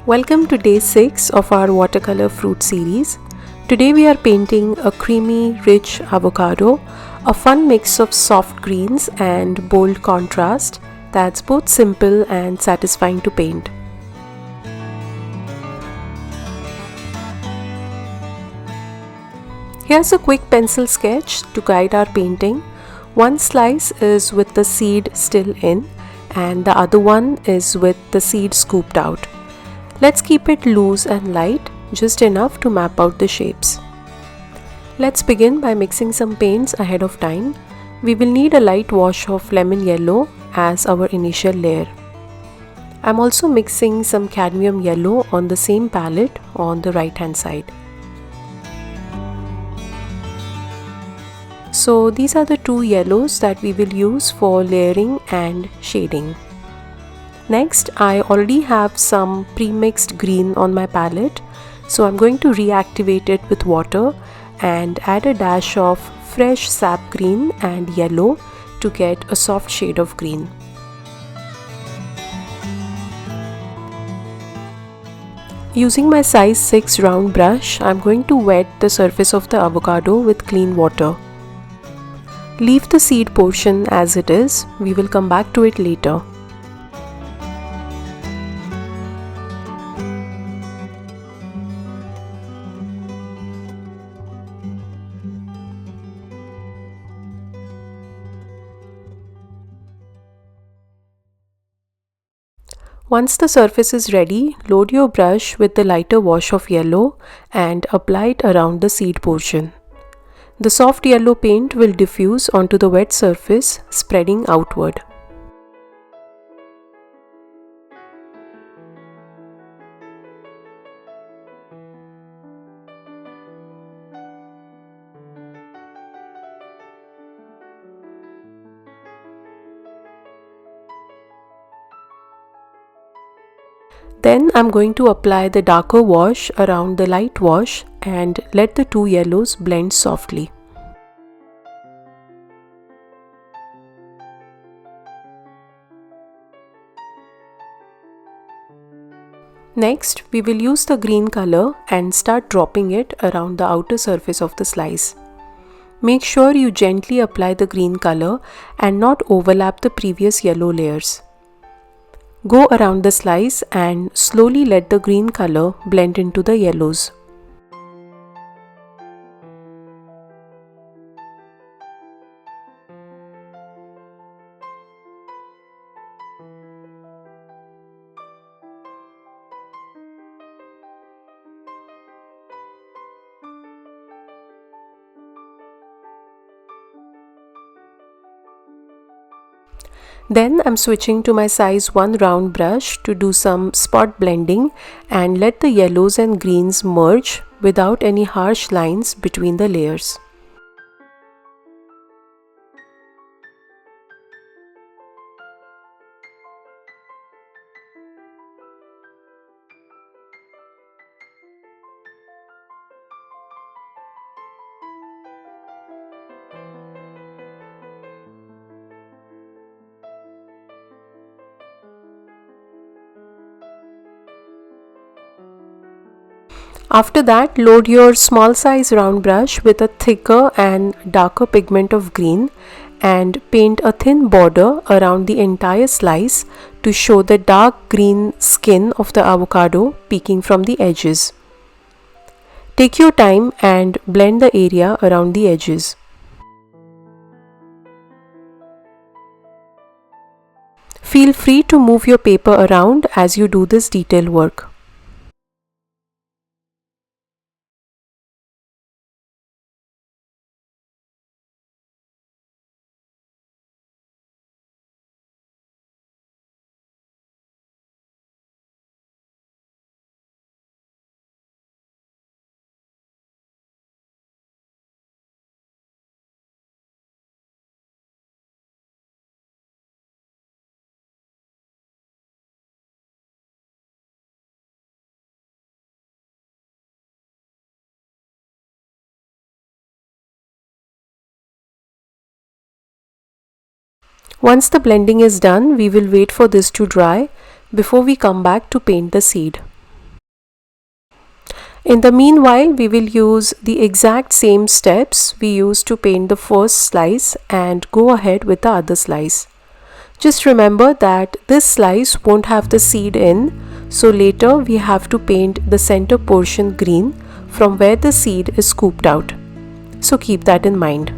Welcome to day 6 of our watercolor fruit series. Today we are painting a creamy, rich avocado, a fun mix of soft greens and bold contrast that's both simple and satisfying to paint. Here's a quick pencil sketch to guide our painting. One slice is with the seed still in and the other one is with the seed scooped out. Let's keep it loose and light, just enough to map out the shapes. Let's begin by mixing some paints ahead of time. We will need a light wash of lemon yellow as our initial layer. I'm also mixing some cadmium yellow on the same palette on the right hand side. So these are the two yellows that we will use for layering and shading. Next, I already have some pre-mixed green on my palette, so I'm going to reactivate it with water and add a dash of fresh sap green and yellow to get a soft shade of green. Using my size 6 round brush, I'm going to wet the surface of the avocado with clean water. Leave the seed portion as it is, we will come back to it later. Once the surface is ready, load your brush with the lighter wash of yellow and apply it around the seed portion. The soft yellow paint will diffuse onto the wet surface, spreading outward. Then I'm going to apply the darker wash around the light wash and let the two yellows blend softly. Next, we will use the green color and start dropping it around the outer surface of the slice. Make sure you gently apply the green color and not overlap the previous yellow layers. Go around the slice and slowly let the green color blend into the yellows. Then I'm switching to my size 1 round brush to do some spot blending and let the yellows and greens merge without any harsh lines between the layers. After that, load your small size round brush with a thicker and darker pigment of green and paint a thin border around the entire slice to show the dark green skin of the avocado peeking from the edges. Take your time and blend the area around the edges. Feel free to move your paper around as you do this detail work. Once the blending is done, we will wait for this to dry before we come back to paint the seed. In the meanwhile, we will use the exact same steps we used to paint the first slice and go ahead with the other slice. Just remember that this slice won't have the seed in, so later we have to paint the center portion green from where the seed is scooped out. So keep that in mind.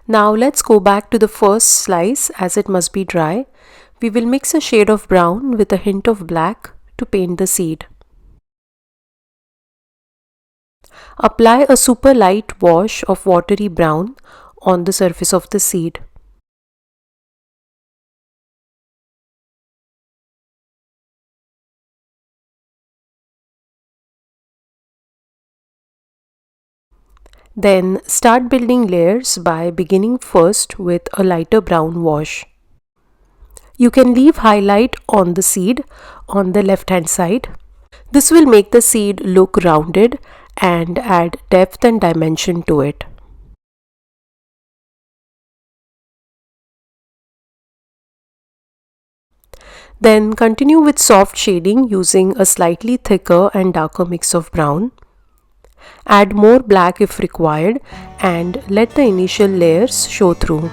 Now let's go back to the first slice as it must be dry. We will mix a shade of brown with a hint of black to paint the seed. Apply a super light wash of watery brown on the surface of the seed. Then start building layers by beginning first with a lighter brown wash. You can leave highlight on the seed on the left hand side. This will make the seed look rounded and add depth and dimension to it. Then continue with soft shading using a slightly thicker and darker mix of brown. Add more black if required and let the initial layers show through.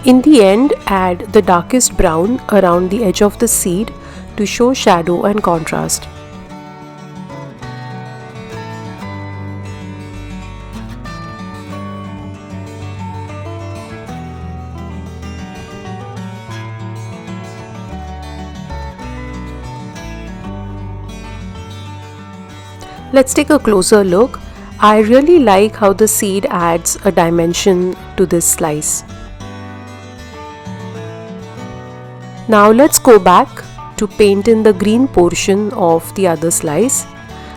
In the end, add the darkest brown around the edge of the seed to show shadow and contrast. Let's take a closer look. I really like how the seed adds a dimension to this slice. Now let's go back to paint in the green portion of the other slice.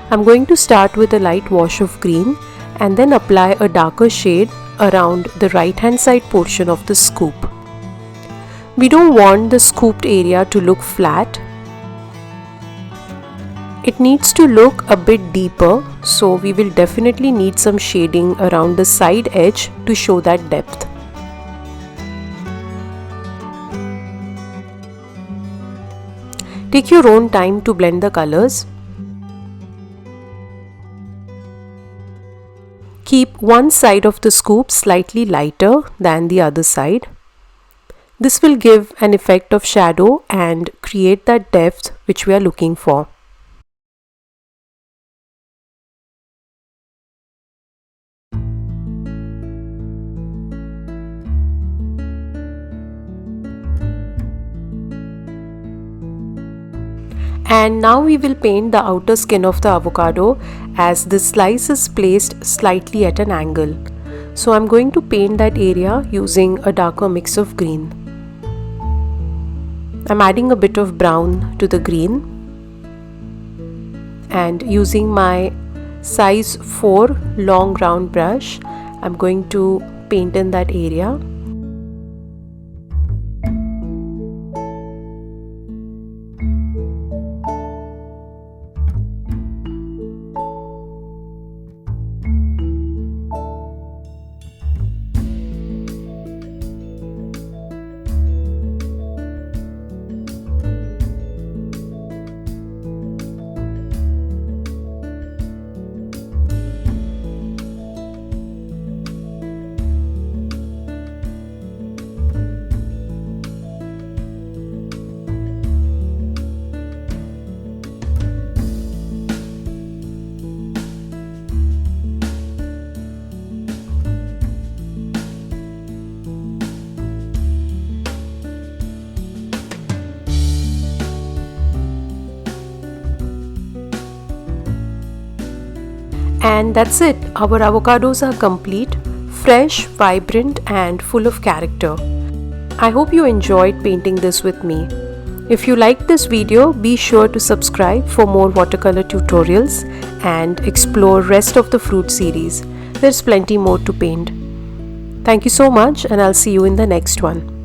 I'm going to start with a light wash of green and then apply a darker shade around the right hand side portion of the scoop. We don't want the scooped area to look flat. It needs to look a bit deeper, so we will definitely need some shading around the side edge to show that depth. Take your own time to blend the colors. Keep one side of the scoop slightly lighter than the other side. This will give an effect of shadow and create that depth which we are looking for. And now we will paint the outer skin of the avocado, as this slice is placed slightly at an angle. So I'm going to paint that area using a darker mix of green. I'm adding a bit of brown to the green and using my size 4 long round brush, I'm going to paint in that area. And that's it. Our avocados are complete, fresh, vibrant and full of character. I hope you enjoyed painting this with me. If you liked this video, be sure to subscribe for more watercolor tutorials and explore rest of the fruit series. There's plenty more to paint. Thank you so much and I'll see you in the next one.